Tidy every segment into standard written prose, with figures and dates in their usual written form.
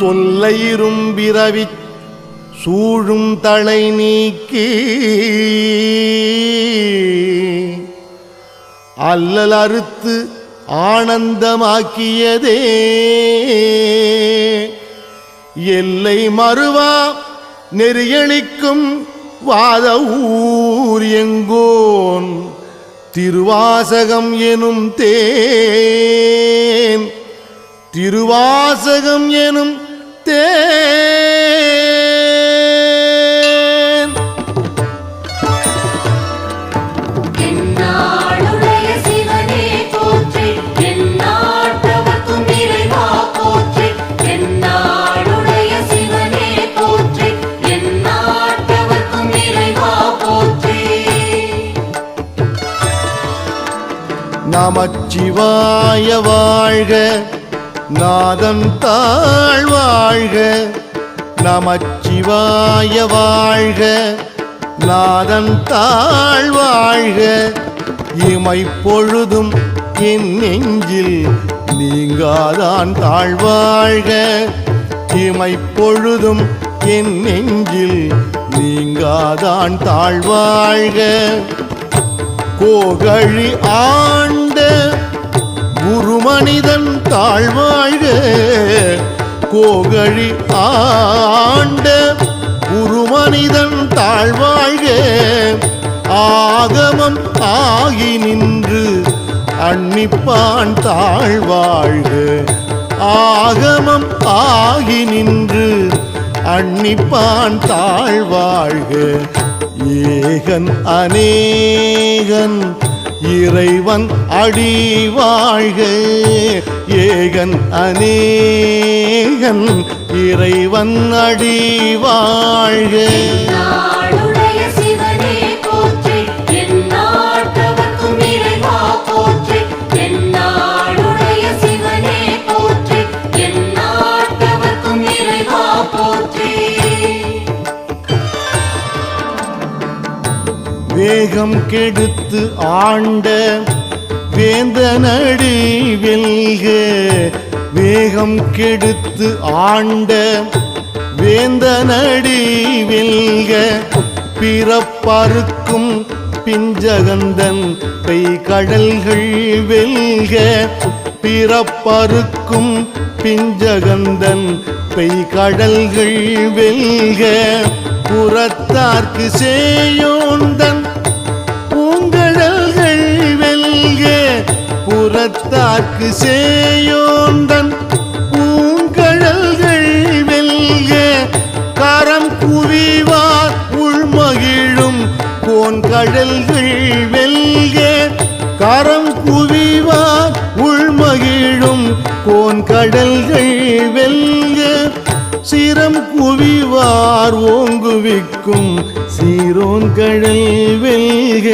தொல்லையிரும் பிறவி சூழும் தலை நீக்கி அல்லல் அறுத்து ஆனந்தமாக்கியதே எல்லை மறுவா நெறியளிக்கும் வாத ஊர் எங்கோன் திருவாசகம் எனும் தேன் திருவாசகம் எனும் தேன் என்னாளுடைய சிவனே போற்றி எந்நாட்டவர்க்கும் இறைவா போற்றி என்னாளுடைய சிவனே போற்றி எந்நாட்டவர்க்கும் இறைவா போற்றி நமச்சிவாய வாழ்க நாதன் தாழ் வாழ்க நமச்சிவாய வாழ்க நாதன் தாழ் வாழ்க இமைப்பொழுதும் என் நெஞ்சில் நீங்காதான் தாழ்வாழ்க இமைப்பொழுதும் என் நெஞ்சில் நீங்காதான் தாழ்வாழ்க கோகழி ஆண்ட குருமனிதன் தாழ்வாழ்க கோகழி ஆண்ட குருமனிதன் தாழ்வாழ்க ஆகமம் ஆகி நின்று அன்னிப்பான் தாழ்வாழ்க ஆகமம் ஆகி நின்று அன்னிப்பான் தாழ்வாழ்க ஏகன் அநேகன் இறைவன் அடி வாழ்க ஏகன் அநேகன் இறைவன் அடி வாழ்க என்னாளுடைய சிவனே போற்றி எந்நாட்டவர்க்கும் இறைவா போற்றி என்னாளுடைய சிவனே போற்றி எந்நாட்டவர்க்கும் இறைவா போற்றி வேகம் கெடுத்து ஆண்ட வேந்தனடி வெல்க வேகம் கெடுத்து ஆண்ட வேந்தனடி வெல்க பிறப்பறுக்கும் பிஞ்சகந்தன் பெய்கடல்கள் வெல்க பிறப்பறுக்கும் பிஞ்சகந்தன் பெய்கடல்கள் வெல்க புறத்தார்க்கு சேயோந்தன் பூங்கடல்கள் வெல்க புறத்தார்க்கு சேயோந்தன் பூங்கடல்கள் வெல்க கரம் குவிவார் உள்மகிழும் கோன்கடல்கள் வெல்க கரம் குவிவார் உள்மகிழும் கோன்கடல்கள் வெல்க சிரம் குவிவார் ஓங்குவிக்கும் சீரோன் கடல் வெல்க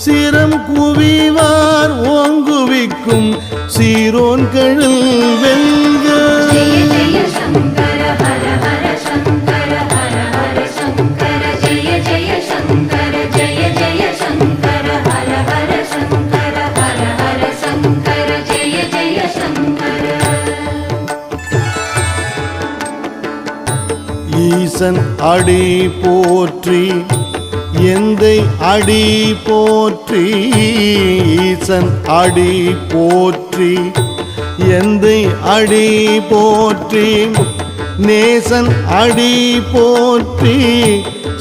சிரம் குவிவார் ஓங்குவிக்கும் சீரோன் கடல் வெல்க ஜெய ஜெய சங்கர ஹர ஹர சங்கர ஹர ஹர சங்கர ஜெய ஜெய சங்கர ஜெய ஜெய சங்கர ஹர ஹர சங்கர ஹர ஹர சங்கர ஜெய ஜெய சங்கர ஈசன் அடி போற்றி எந்தை அடி போற்றி ஈசன் அடி போற்றி எந்தை அடி போற்றி நேசன் அடி போற்றி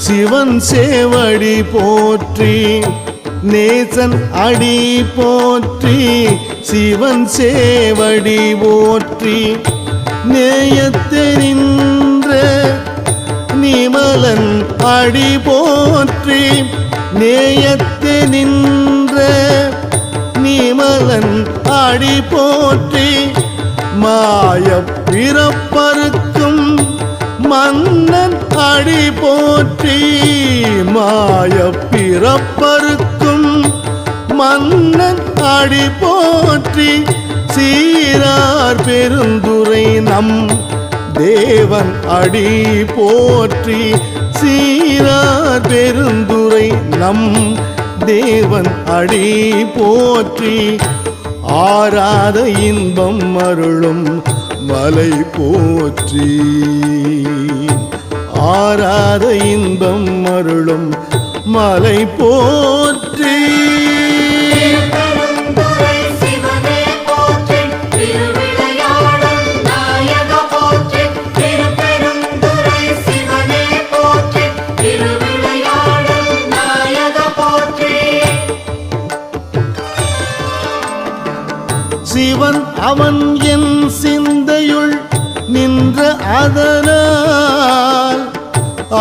சிவன் சேவடி போற்றி நேசன் அடி போற்றி சிவன் சேவடி போற்றி நேயத்தெரின்ற நிமலன் அடி போற்றி நேயத்து நின்ற நிமலன் அடி போற்றி மாய பிறப்பறுக்கும் மன்னன் அடி போற்றி மாய பிறப்பறுக்கும் மன்னன் அடி போற்றி சீரார் பெருந்துரை நம் தேவன் அடி போற்றி சீரார் பெருந்துரை நம் தேவன் அடி போற்றி ஆராத இன்பம் அருளும் மலை போற்றி ஆராத இன்பம் அருளும் மலை போற்றி திருப்பெருந்துறை சிவனே போற்றி திருவிளையாடல் நாயக போற்றி திருப்பெருந்துறை சிவனே போற்றி திருவிளையாடல் நாயக போற்றி சிவன் அவன் என் சிந்தையுள் நின்ற அதனால்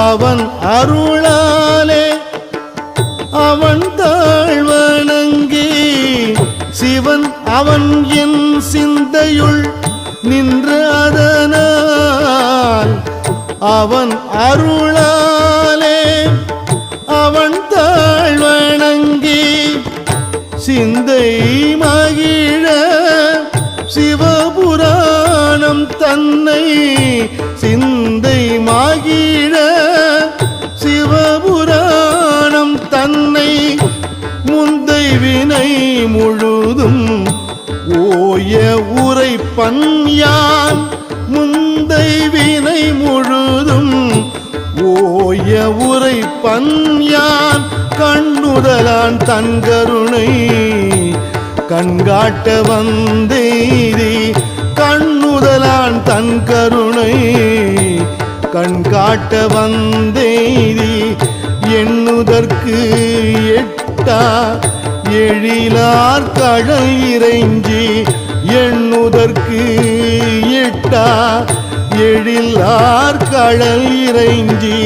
அவன் அருளாலே அவன் தாழ்வணங்கி சிவன் அவன் என் சிந்தையுள் நின்ற அதனால் அவன் அருளாலே அவன் தாழ்வணங்கி சிந்தை மகிழ சிவபுராணம் தன்னை சிந்தை மகிழ சிவபுராணம் தன்னை முந்தை வினை முழுதும் ஓய உரைப்பன் யான் முந்தை வினை முழுதும் ஓய உரைப்பன் யான் கண்ணுதலான் தன் கருணை கண்காட்ட வந்தேதி கண்ணுதலான் தன் கருணை கண்காட்ட வந்தேதி எண்ணுதற்கு எட்டா எழிலார் கடல் இறைஞ்சி எண்ணுதற்கு எட்டா எழிலார் கடல் இறைஞ்சி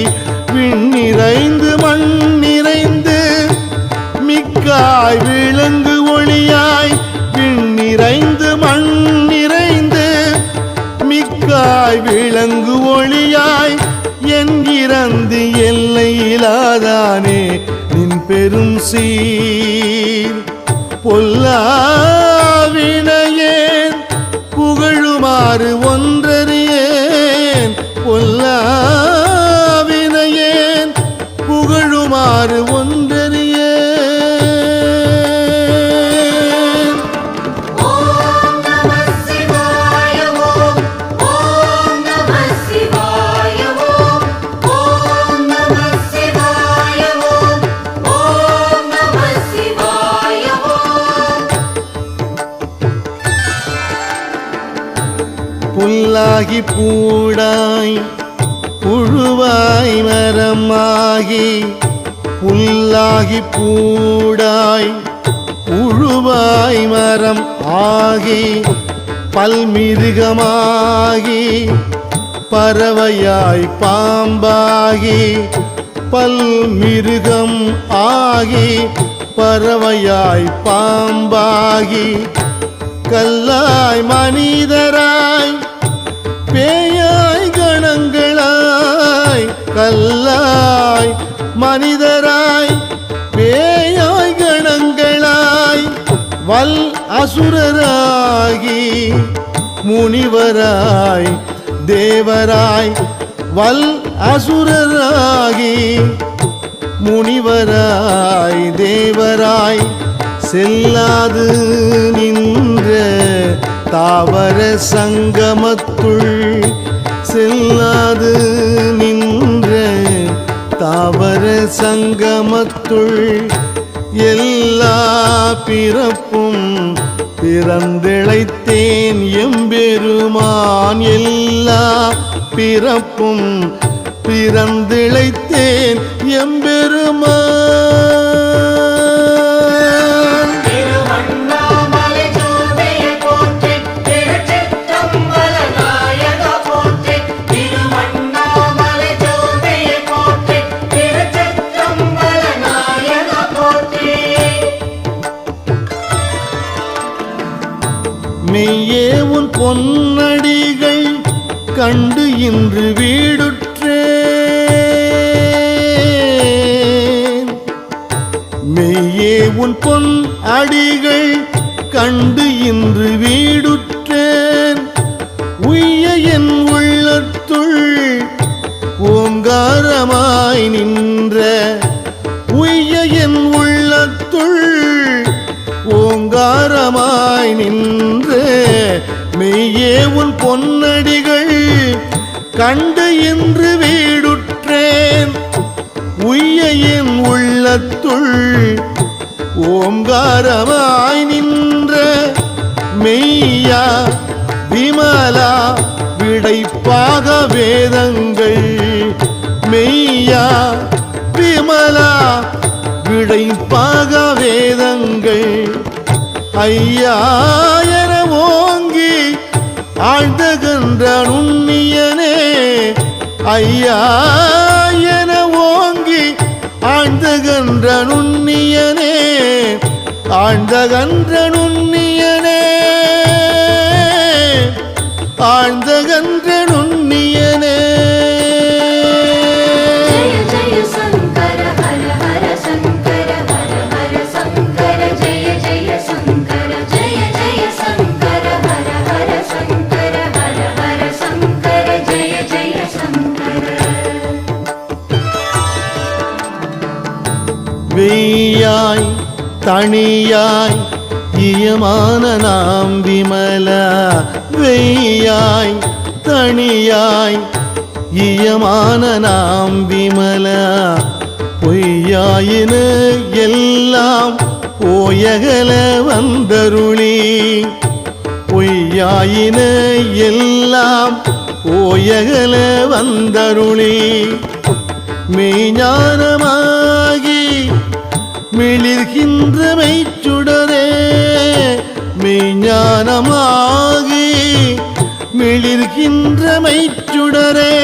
விண்ணிறைந்து மண் நிறைந்து மிக்காய் விளங்கு ஒளியாய் விண்ணிறைந்து மண் நிறைந்து மிக்காய் விளங்கு ஒளியாய் என் இறந்து எல்லையிலாதானே நின் பெரும் சீர் பொல்லாவினையேன் புகழுமாறு ஒன்றறியேன் பொல்லாவினையேன் புகழுமாறு ஒன்றறியேன் ஓம் நமः சிவாய ஓம் ஓம் நமः சிவாய ஓம் ஓம் நமः சிவாய ஓம் ஓம் நமः சிவாய ஓம் புல்லாகி பூடாய் புழுவாய் மரமாகி புல்லாகி பூடாய் புழுவாய் மரம் ஆகி பல்மிருகமாகி பறவையாய் பாம்பாகி பல்மிருகம் ஆகி பறவையாய் பாம்பாகி கல்லாய் மனிதராய் பேயாய் கணங்களாய் கல்லாய் மனிதராய் பேயாய் கணங்களாய் வல் அசுரராகி முனிவராய் தேவராய் வல் அசுரராகி முனிவராய் தேவராய் செல்லாது நின்ற தாவர சங்கமத்துள் செல்லாது நின்ற தாவர சங்கமத்துள் எல்லா பிறப்பும் பிறந்திழைத்தேன் எம்பெருமான் எல்லா பிறப்பும் பிறந்திழைத்தேன் எம்பெருமான் திருவண்ணாமலை ஜோதிய போற்றி திருச்சிற்றம்பல நாயக போற்றி திருவண்ணாமலை ஜோதிய போற்றி திருச்சிற்றம்பல நாயக போற்றி மெய்யே உன் பொன்னடிகள் கண்டு இன்று வீடுற்றேன் மெய்யே உன் பொன் அடிகள் கண்டு இன்று வீடுற்றேன் உய்ய என் உள்ளத்துள் ஓங்காரமாய் நின்ற உய்ய என் உள்ளத்துள் ஓங்காரமாய் நின்ற மெய்யே உன் பொன்னடிகள் கண்டு இன்று வீடுற்றேன். உய்ய என் உள்ளத்துள் ஓங்காரமாய் நின்ற மெய்யா விமலா விடைப்பாக வேதங்கள். மெய்யா விமலா விடைப்பாக வேதங்கள். ஐயா என ஓங்கி ஆழ்ந்தகன்ற நுண்ணியனே. ஐயா என ஓங்கி ஆழ்ந்தகன்ற நுண்ணியனே. ஆழ்ந்தகன்ற நுண்ணியனே. ஆழ்ந்தகன்ற நுண்ணியனே. ஜய ஜய சங்கர ஹர ஹர சங்கர ஹர ஹர சங்கர ஜய ஜய சங்கர ஜய ஜய சங்கர ஹர ஹர சங்கர ஹர ஹர சங்கர ஜய ஜய சங்கர. வெய்யாய் தனியாய் இயமான நாம் விமலா. வெய்யாய் தனியாய் இயமான நாம் விமலா. பொய்யாயின எல்லாம் போயகல வந்தருளி. பொய்யாயின எல்லாம் போயகல வந்தருளி. மெய்ஞானமாகி மிளிர்கின்ற மெய்ச்சுடரே. மெய்ஞானமாகி மிளிர்கின்ற மெய்ச்சுடரே.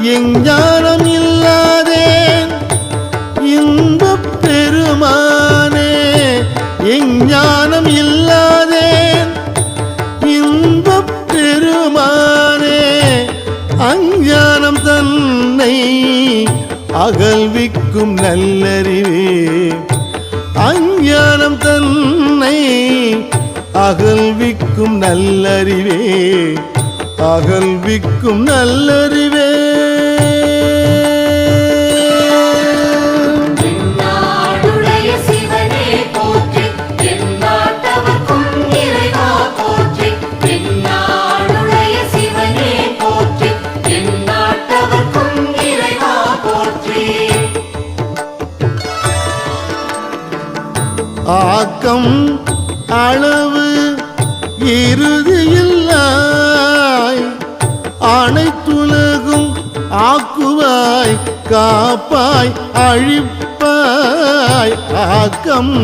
எஞ்ஞானம் இல்லாதேன் இன்பப் பெருமானே. எஞ்ஞானம் இல்லாதேன் இன்பப் பெருமானே. அஞ்ஞானம் தன்னை அகல்விக்கும் நல்லறிவே. அஞ்ஞானம் தன்னை அகல்விக்கும் நல்லறிவே. அகல்விக்கும் நல்லறிவே. எந்நாடுடைய சிவனே போற்றி எந்நாட்டவர்க்கும் இறைவா போற்றி. எந்நாடுடைய சிவனே போற்றி எந்நாட்டவர்க்கும் இறைவா போற்றி. ஆக்கம் அளவு இறுதியில்லாய் அனைத்துலகும் ஆக்குவாய் காப்பாய் அழிப்பாய். ஆக்கம்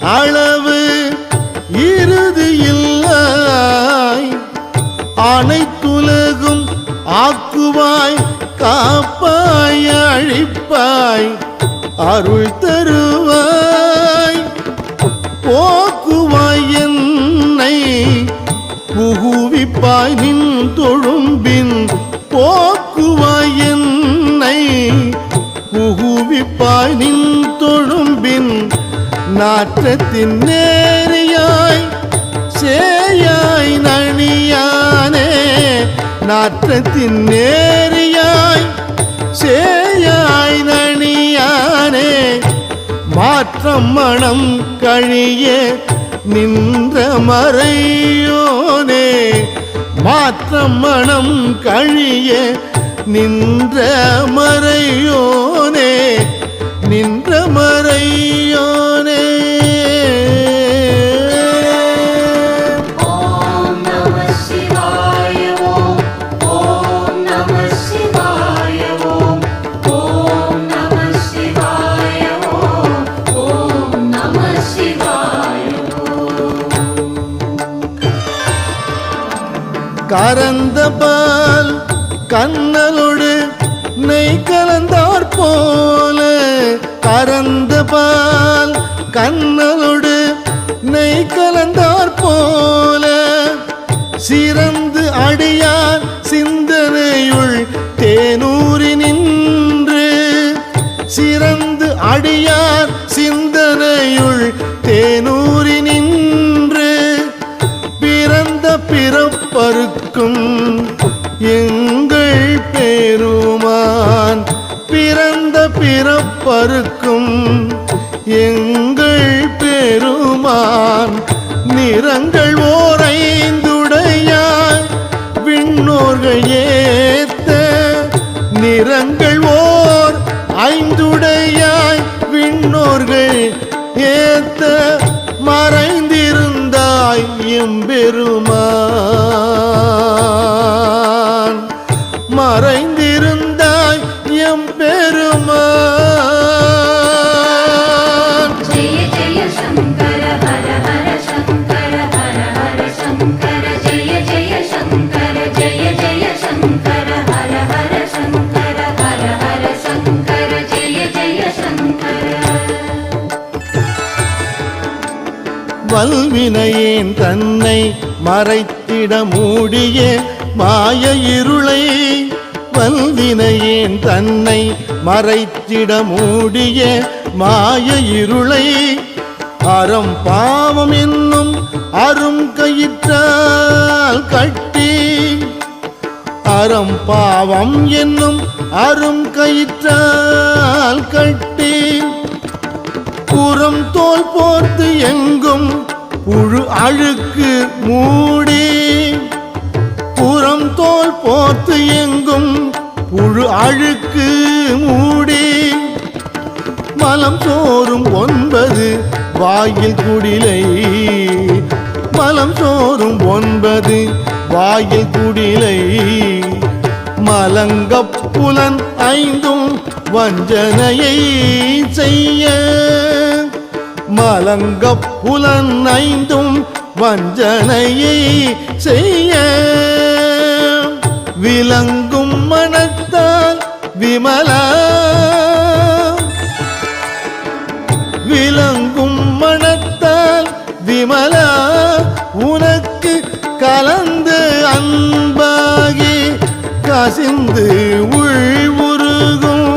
அளவு இறுதியில்லாய் அனைத்துலகும் ஆக்குவாய் காப்பாய் அழிப்பாய். அருள் தருவாய் போக்குவாய் என்னை புகுவிப்பாய் நின் தொழும்பின். போக்குவாய் என்னை புகுவிப்பாய் நின் தொழும்பின். நாற்றத்தின் நேரியாய் சேயாய் நனியானே. நாற்றத்தின் நேரியாய் சேயாய் நனியானே. மாற்றம் மனம் கழிய நின்ற மறையோனே. மாற்றம் மனம் கழிய நின்ற மறையோனே. நின்ற மறையோனே. ஓம் நம சிவாய ஓம். ஓம் நம சிவாய ஓம். ஓம் நம சிவாய ஓம். ஓம் நம சிவாய ஓம். கரந்த பால் கண்ணலோடு நெய் கலந்தாற் போல. கரந்த பால் கண்ணலோடு நெய் கலந்தாற் போல. சிறந்து அடியார் சிந்தனையுள் தேனூரி நின்று. சிறந்து அடியார் சிந்தனையுள் தேனூரி நின்று. பிறந்த பிறப்பருக்கும் எங்கள் பெருமான். பிறந்த பிறப்பருக்கும் எங்கள் பெருமான். நிறங்கள் ஓரைந்து நிறங்கள் ஓர் ஐந்துடையாய் விண்ணோர்கள் ஏத்த மறைந்திருந்தாய் எம்பெருமான், மறைந்திருந்தாய் எம்பெருமான். ஜெய ஜெய சங்கர ஹர ஹர சங்கர ஹர ஹர சங்கர ஜெய ஜெய சங்கர ஜெய ஜெய சங்கர ஹர ஹர சங்கர ஹர ஹர சங்கர ஜெய ஜெய சங்கர. வல்வினையேன் தன்னை மறைத்திட மூடிய மாய இருளை, வல்வினையேன் தன்னை மறைத்திட மூடிய மாய இருளை அறம் பாவம் என்னும் அரும் கயிற்றால் கட்டி, அறம் பாவம் என்னும் அரும் கயிற்றால் கட்டி புறம் தோல் போர்த்து எங்கும் புழு அழுக்கு மூடி, புறம் தோல் போர்த்து எங்கும் புழு அழுக்கு மூடி மலம் சோறும் 9 வாயில் குடிலை, மலம் சோறும் 9 வாயில் குடிலை மலங்கப் புலன் 5 வஞ்சனையை செய்ய, மலங்கப் புலன் 5 வஞ்சனையை செய்ய விளங்கும் மனத்தால் விமலா, விளங்கும் மனத்தால் விமலா உனக்கு கலந்து அன்பாகி கசிந்து உள்வுருகும்,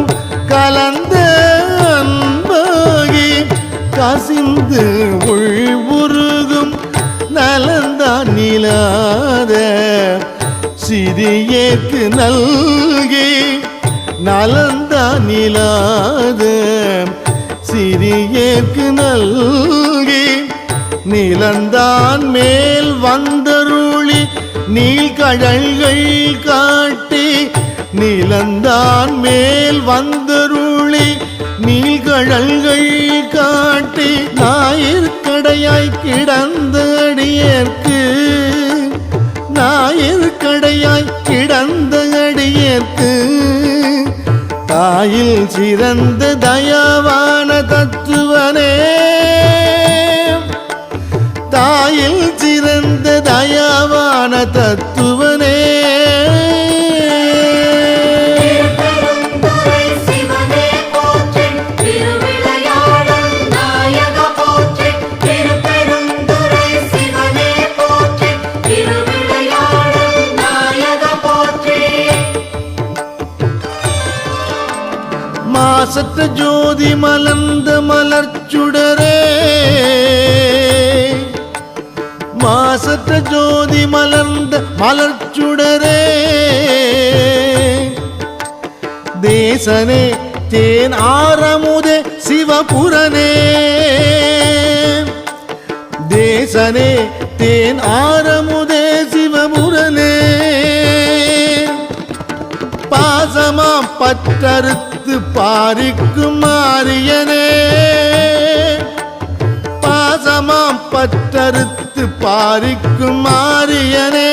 கலந்த அன்பாகி கசிந்து உள்வுருகும் நலந்தான் நிலாத சிறியேற்கு நல்கி, நலந்தான் நிலாத சிறியேற்கு நல்கி நிலந்தான் மேல் வந்தருளி நீழ்கடல்கள் காட்டி, நிலந்தான் மேல் வந்தருளி நீழ்கடல்கள் காட்டி ஞாயிற்கடையாய் கிடந்த அடியேற்கு, ஞாயிற்கடையாய் கிடந்த அடியேற்கு தாயில் சிறந்த தயாவான தத்துவனே, தாயில் சிறந்த தயாவான தத்துவனே. மாசற்ற ஜோதி மலர்ந்த மலர்ச்சுடரே, மாசற்ற ஜோதி மலர்ந்த மலர்ச்சுடரே தேசனே தேன் ஆரமுதே சிவபுரனே, தேசனே தேன் ஆரமுதே சிவபுரனே பாசமாம் பற்றறுத்து பாரிக்கும் மாரியனே, பாசமாம் பற்றறுத்து பாரிக்கும் மாரியனே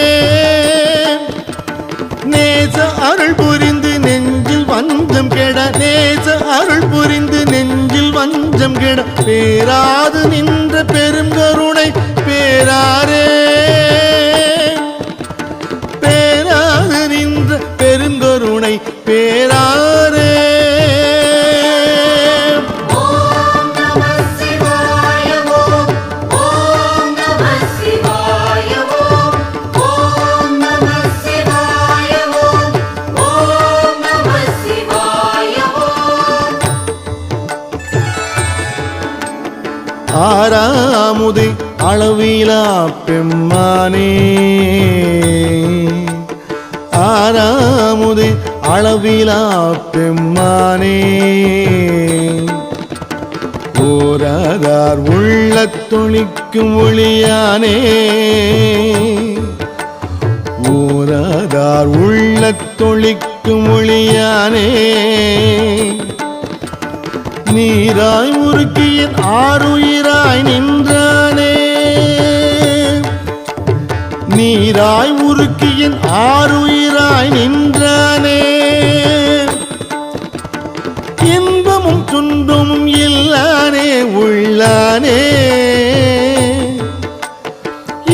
நேச அருள் புரிந்து நெஞ்சில் வஞ்சம் கெட, நேச அருள் புரிந்து நெஞ்சில் வஞ்சம் கெட பேராது நின்ற பெரும் கருணை பேராரே, பேராது நின்ற பெருங்கருணை பேராரே. ஆறாமுது அளவிலா பெம்மானே, ஆறாமுது அளவிலா பெம்மானே ஓராதார் உள்ளத் தொழிக்கும் ஒளியானே, ஓராதார் உள்ளத் தொழிக்கும் ஒளிக்கும் ஒளியானே நீராய் உருக்கியின் ஆறுயிராய் நின்றானே நீராய் உருக்கியின் ஆறுயிராய் நின்றானே இன்பமும் துன்பமும் இல்லானே உள்ளானே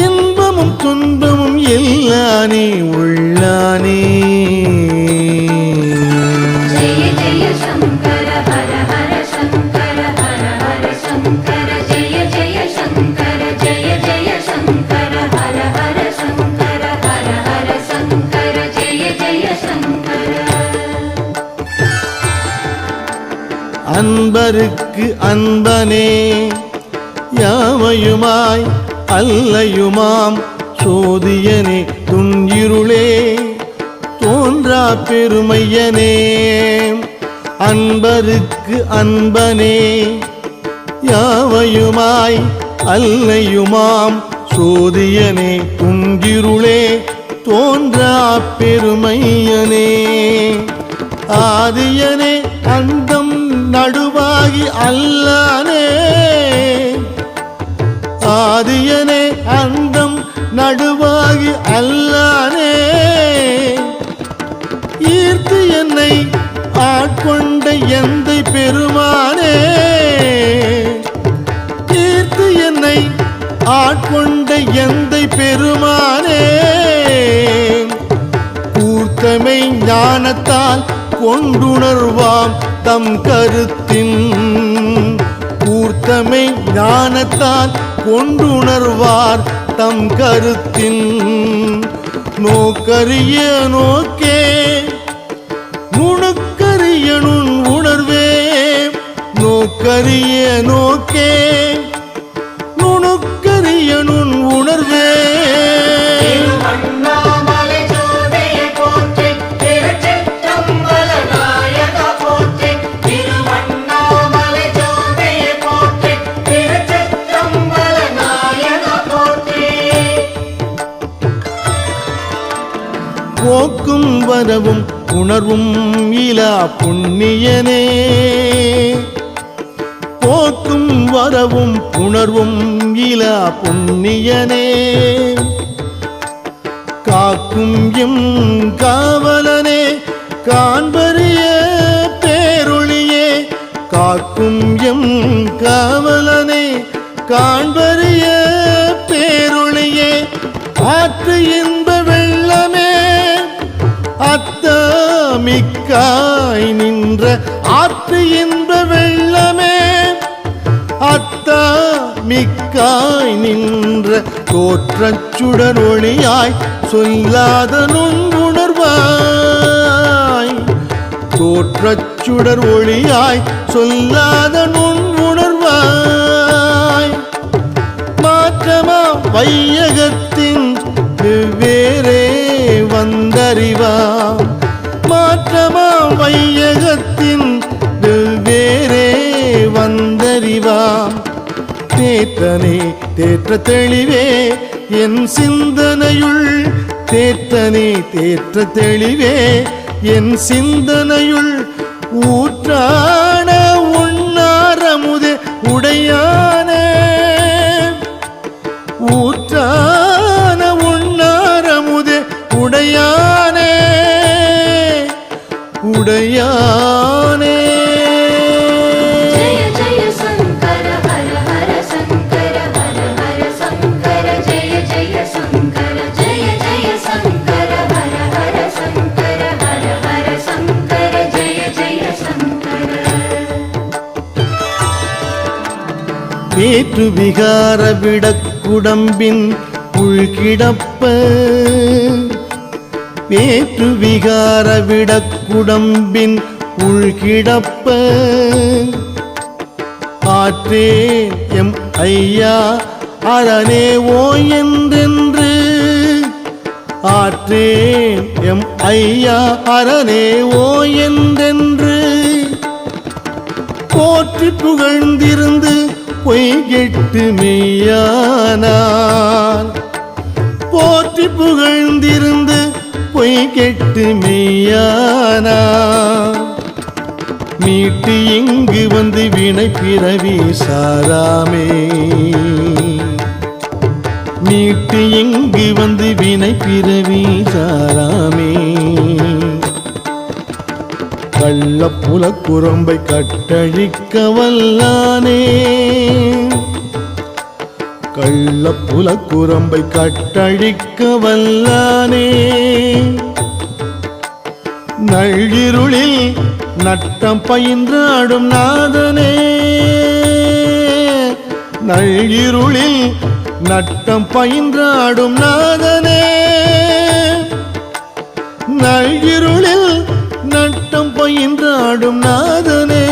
இன்பமும் துன்பமும் இல்லானே உள்ளானே ஜெய ஜெய சங்கர ஹர ஹர சங்கர ஹர ஹர சங்கர ஜெய ஜெய சங்கர ஜெய ஜெய சங்கர ஹர ஹர சங்கர ஹர ஹர சங்கர ஜெய ஜெய சங்கர அன்பருக்கு அன்பனே யாவையுமாய் அல்லையுமாம் சோதியனே துன்னிருளே தோன்றா பெருமையனே அன்பருக்கு அன்பனே யாவையுமாய் அல்லையுமாம் சோதியனே துன்னிருளே தோன்றா பெருமையனே ஆதியனே அந்தம் நடுவாகி அல்லானே ஆதியனே அந்தம் நடுவாகி அல்லானே ஈர்த்து என்னை ஆட்கொண்ட எந்தை பெருமானே ஈர்த்து என்னை ஆட்கொண்ட எந்தை பெருமானே கூர்த்தமை ஞானத்தால் கொண்டுணர்வாம் தம் கருத்தின் கூர்த்தமை ஞானத்தால் கொண்டுணர்வார் தம் கருத்தின் நோக்கரிய நோக்கே நுணுக்கரிய நுண் உணர்வே நோக்கரிய நோக்கே நுணுக்கரிய நுண் உணர்வே போக்கும் வரவும் உணர்வும் இலா புண்ணியனே போக்கும் வரவும் உணர்வும் இலா புண்ணியனே காக்கும் எம் காவலனே காண்பரிய பேரொளியே காக்கும் எம் காவலனே காண்பரிய பேரொளியே ஆற்று இன்ப வெள்ளமே அத்தமிக்காய் நின்ற ஆற்று இன்ப வெள்ளமே அத்தமிக்காய் நின்ற தோற்றச் சுடர் ஒளியாய் சொல்லாத நுண்ணுணர்வாய் தோற்றச் சுடர் ஒளியாய் சொல்லாத நுண்ணுணர்வாய் மாற்றமா வையகத்தின் வெவ்வேறே வந்தறிவாம் மாற்றமா வையகத்தின் வெவ்வேறே வந்தறிவாம் தேற்றனே தேற்ற தெளிவே என் சிந்தனையுள் தேற்றனே தேற்ற தெளிவே என் சிந்தனையுள் ஊற்றான உண்ணாரமுதே உடையானே ஊற்றான உண்ணாரமுதே உடையானே உடையானே ஜெய ஜெய சங்கர ஹர ஹர சங்கர ஹர ஹர சங்கர ஜெய ஜெய சங்கர ஜெய ஜெய சங்கர ஹர ஹர சங்கர ஹர ஹர சங்கர ஜெய ஜெய சங்கர வேற்று விகார விடக்குடம்பின் உள்கிடப்ப வேற்று விகார விடக்குடம்பின் உள்கிடப்ப ஆற்றேன் எம் ஐயா அரணே ஓ என்றென்று ஆற்றேன் எம் ஐயா அரணே ஓ என்றென்று போற்றி புகழ்ந்திருந்து பொய்கெட்டு மெய்யானான் போற்றி புகழ்ந்திருந்து பொய் கெட்டு மெய்யானா மீட்டு இங்கு வந்து வினை பிறவி சாராமே மீட்டு இங்கு வந்து வினை பிறவி சாராமே கள்ளப்புல குரம்பை கட்டழிக்க வல்லானே கள்ளப்புல குரம்பை கட்டழிக்க வல்லானே நள்ளிருளில் நட்டம் பயின்றாடும் நாதனே நள்ளிருளில் நட்டம் பயின்றாடும் நாதனே நள்ளிருளில் நட்டம் பயின்றாடும் நாதனே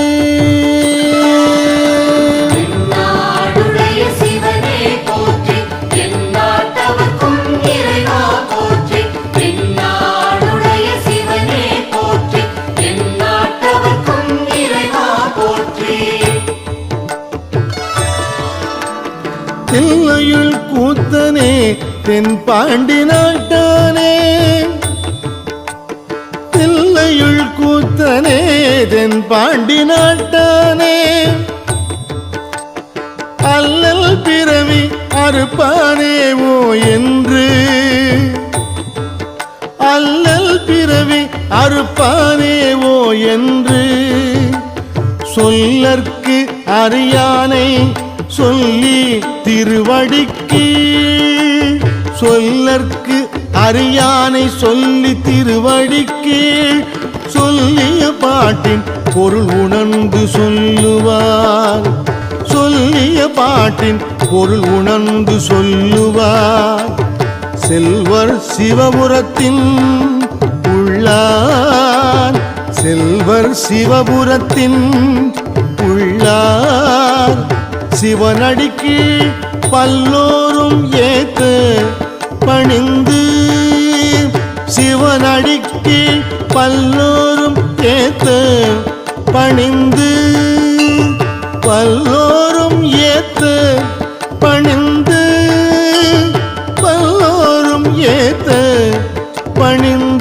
நாடுடைய சிவனே போற்றி எந்நாட்டவர்க்கும் இறைவா போற்றி நாடுடைய சிவனே போற்றி எந்நாட்டவர்க்கும் இறைவா போற்றி தில்லையுள் கூத்தனே தென்பாண்டி நாட்டானே தில்லையுள் கூத்தனே தென்பாண்டி நாட்டானே அல்லல் பிறவி அறுப்பானேவோ என்று அல்லல் பிறவி அறுப்பானேவோ என்று சொல்லற்கு அறியானை சொல்லி திருவடிக்கு சொல்லற்கு அறியானை சொல்லி திருவடிக்கு சொல்லிய பாட்டின் பொருள் உணர்ந்து சொல்லுவார் சொல்லிய பாட்டின் பொருள் உணர்ந்து சொல்லுவார் செல்வர் சிவபுரத்தின் உள்ளார் செல்வர் சிவபுரத்தின் உள்ளார் சிவனடிக்கு பல்லோரும் ஏத்த பணிந்து சிவனடிக்கு பல்லோரும் ஏத்த பணிந்து பல்லோரும் ஏத்த பணிந்து பல்லோரும் ஏத்த பணிந்து